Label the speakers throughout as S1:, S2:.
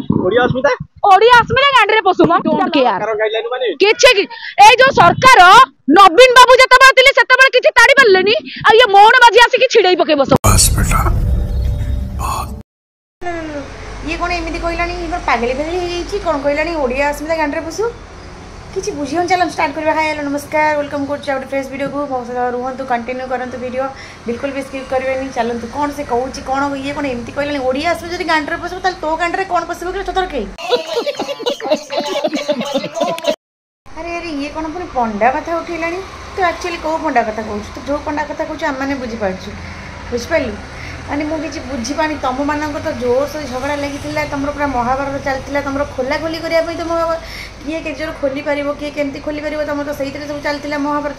S1: ओडिया अस्मिता गांडी रे पसु म डोंट केयर किछि ए जो सरकार नवीन बाबू जतबा थिले सेतबा किछि ताड़ी पल्लेनी आ ये मोहन बाजी आसी कि छिड़ै पके बस बस बेटा
S2: ये कोन एमिति कहलानी इबर पागली पागली हेछि कोन कहलानी ओडिया अस्मिता गांडी रे पसु किछि बुझियन चलन स्टार्ट करबा। हाय हेलो नमस्कार वेलकम करछु आउट फ्रेश वीडियो को बहुत सारा रुहंतु कंटिन्यू करंतु वीडियो बिल्कुल भी स्किप करबेनी। चलंतु कोन से कहूची कोन ये कोन एमिति कहलानी ओडिया अस्मिता जदी गांडी रे पसु त तो गांडी रे कोन पसु के चतर के अरे अरे ये कौन पुणी पंडा कथा उठेलानी तो एक्चुअली कौ पंडा कथा कहूँ तो जो पंडा कथा कहूँ आम मैंने बुझीपार्छु बुझिपारू माने मुझे बुझीपानी तुम मान तो जोर से झगड़ा लगी तुम पूरा महाभारत चलता तुम खोला खोली करने तुम किए के जोर खोली पार किए केमती खोली पार तुम तो सही सब चलता महाभारत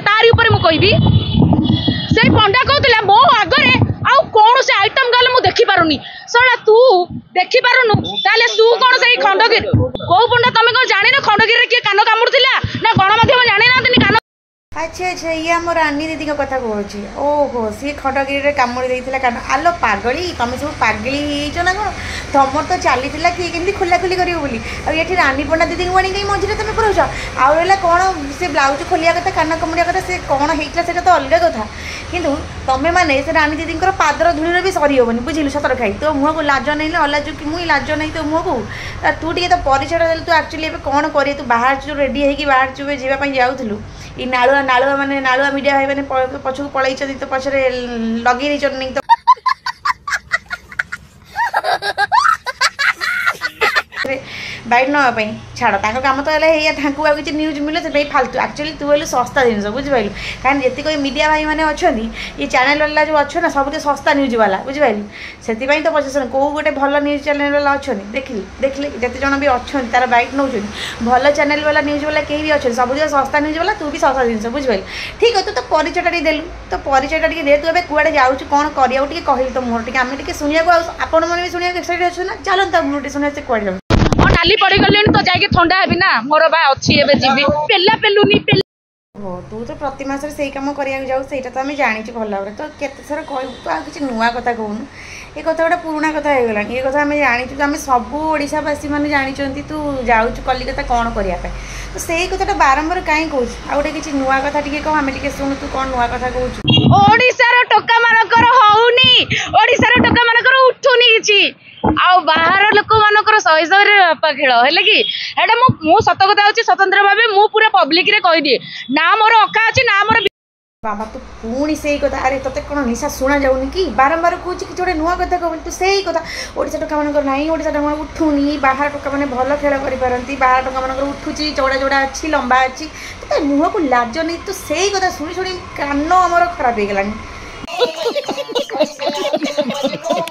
S1: तारी ऊपर मु कहबी से पंडा कहतला मो आगरे आउ कौन से आइटम गल मु देखि पारुनी सळा तू देखि पारुनु ताले तू कौन से खंडगिर को पंडा तमे को जानि न खंडगिर के कान कामुरतिला ना गणमाध्यम जानि ना तनी कान
S2: अच्छा अच्छा ये आम रानी दीदी का कथा कहूँ ओहो सी खंडगिरी कामुड़ी देता कान आलो पागली तुम सब पागली हो ना कौन तुम तो चली किए केमती खोला खोली कर ये रानी पंडा दीदी को आनी मझे तुम पुराऊच आउ रहा कौन से ब्लाउज खोलिया कथा कान कमुड़िया कथा से कौन होता से तो अलग कथा किंतु तुम्हें मैंने से रानी दीदी पादर धूल भी सरी हेनी बुझिलु सतर खाई तो मुह को लाज नहीं अलाजु कि मुझे लाज नहीं तो मुह को तू टे तो परिचय देलु तू एक्चुअली कौन कर तू बाहर जो रेडी होगी बाहर जो जावाई जाऊलु ये नालुआ नालुआ माने नालुआ मीडिया भाई मैंने पछक पलई तो पछरे लगे नहीं तो बैठ नापी छाड़ कम तो है ठाकू आ किसी न्यूज मिले से फालतू एक्चुअली तू बोलू सस्ता जिन बुझिपारू कहीं जी कोई मीडिया भाई मैंने अच्छा ये चैनल वाला जो अच्छे ना सब सस्ता न्यूज वाला बुझिपारू से तो पचास कौ गोटे भल न्यूज चैनल वाला अच्छा देखिली देखिले जिते जन भी अच्छा तार बैक नौ भल चैनल वाला न्यूज वाला कहीं भी अच्छे सब सस्ता न्यूज वाला तू भी सस्ता जिन बुझिपारू ठीक है तू तो परिचयटा देलु तो परिचयटा दे तू ए कूड़े जाऊँ कौन कर कहली तो मोर आम टे शुणा आपण मैंने भी शुणा एक्साइटेड अच्छे ना चलता मुझे शुणा से कौन
S1: नाली पड़ी गले तो जाके ठंडा है ना मोर बा अच्छी एबे जीवी पेला पेलुनी
S2: हो तू तो प्रति मास से कम करिया जाऊ सेटा तो आम जानी भल भाव तो केते थर कहू तो आ किसी नुआ कथा कहूनु ये कथा गोटे पुराणा कथा हो गला ये कथा आम जानी आम सब ओडावासी मैंने जानी तू जाऊ कलिकता कौन करने तो से कथा बारंबार कहीं कहूँ आ गए किसी नुआ कथा टे कह आम टे शुणु तू कौन नुआ कथा कहूँ
S1: ओडिशार टोका मानकर होउनी ओडिशार टोका मानकर उठुनी किछि आ बाहर लोक मानकर शहे शहे बापा खेल है कि एटा मु सत कथा होची स्वतंत्र भाव मु पूरा पब्लिक रे कहि दिए ना मोर अका अछि ना मोर
S2: बाबा तू पुणी से कथा अरे तोते कौन निशा शुणा जाऊनी कि बारंबार कहूँ कि गोटे नुआ कथा कह तू से कथा ओडिशा टोका मानकर ना ओडिशा टोका उठुनी बाहर टोका मैंने भल खेल करपारती बाहर टोका मानकर उठुची चौड़ा चौड़ा अच्छी लंबा अच्छी तो मुह को लाज नहीं तू से कथा शुणी शुणी कान आमर खराब हो गलानी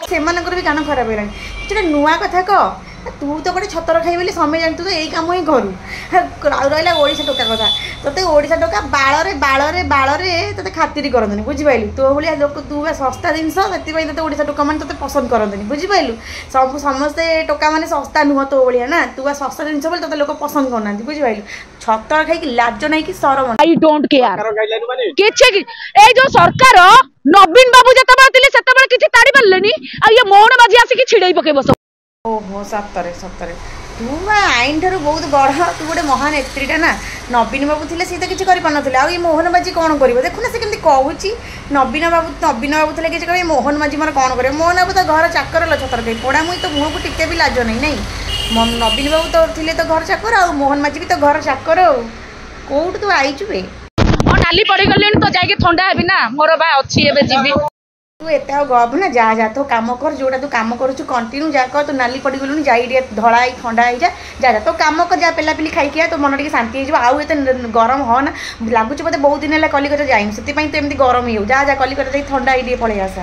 S2: से भी कान खराब हो गलानी नुआ कथा कह तू तो गोटे छतर खाई बोली समय जानी तू तो यही कम ही करू रहा ओडिशा टोका कथा तोते ओडिशा टोका बाड़े बाड़े बाड़े तोते खातिर करते बुझिपारू तो भाई लोक तू सस्ता जिनस से तो ओडिशा टोका मैंने तोते पसंद करते बुझिपारू सब समस्ते टोका मैंने सस्ता नुह तो भाया ना तू सस्ता जिनस बोले तोते लोक पसंद करना बुझिपारू छतर खाई लाज नहीं कि सरम
S1: आई डोंट केयर किछि ए जो सरकार नवीन बाबू जतबा थिले सेतबा किछि ताड़ी पल्लेनी आ ये मोहन बाजी आसी कि छिड़ै पके बस
S2: ओहो सतरे सतरे तू आईन ठार बहुत बड़ तू गोटे महान एक्ट्रीटा ना नवीन बाबू थे सी तो किसी कर ये मोहन बाजी कौन कर देखुना से केमती कहूँ नवीन बाबू थे किसी कह मोहन बाजी मोर कौन कर मोहन बाबू तो घर चाकर लो छतर कहीं पड़ा मुई तो मुँह को टिके भी लाज नहीं नवीन बाबू तो थे तो घर चाकर आ मोहन बाजी भी तो घर चाकर कौट तू आईचु बे
S1: नाली पड़ी गले तो जाके ठंडा है ना मोर बा अच्छी एबे जीवी
S2: तू एत गब ना जा जा तो कम कर जोटा तू कम करुचु कंटिन्यू जा कर तू नाली पड़ी गलुनी जाई धड़ा ठंडा हो जा जा तो कम कर जा पेला पेली खाई तो मन टे शांति हो आउ एत गरम हो ना लगुच बोते बहुत दिन है कलिकता जाइम से तो एमती गरम हो जा जा कलिकता जा ठंडा हो पलि आसा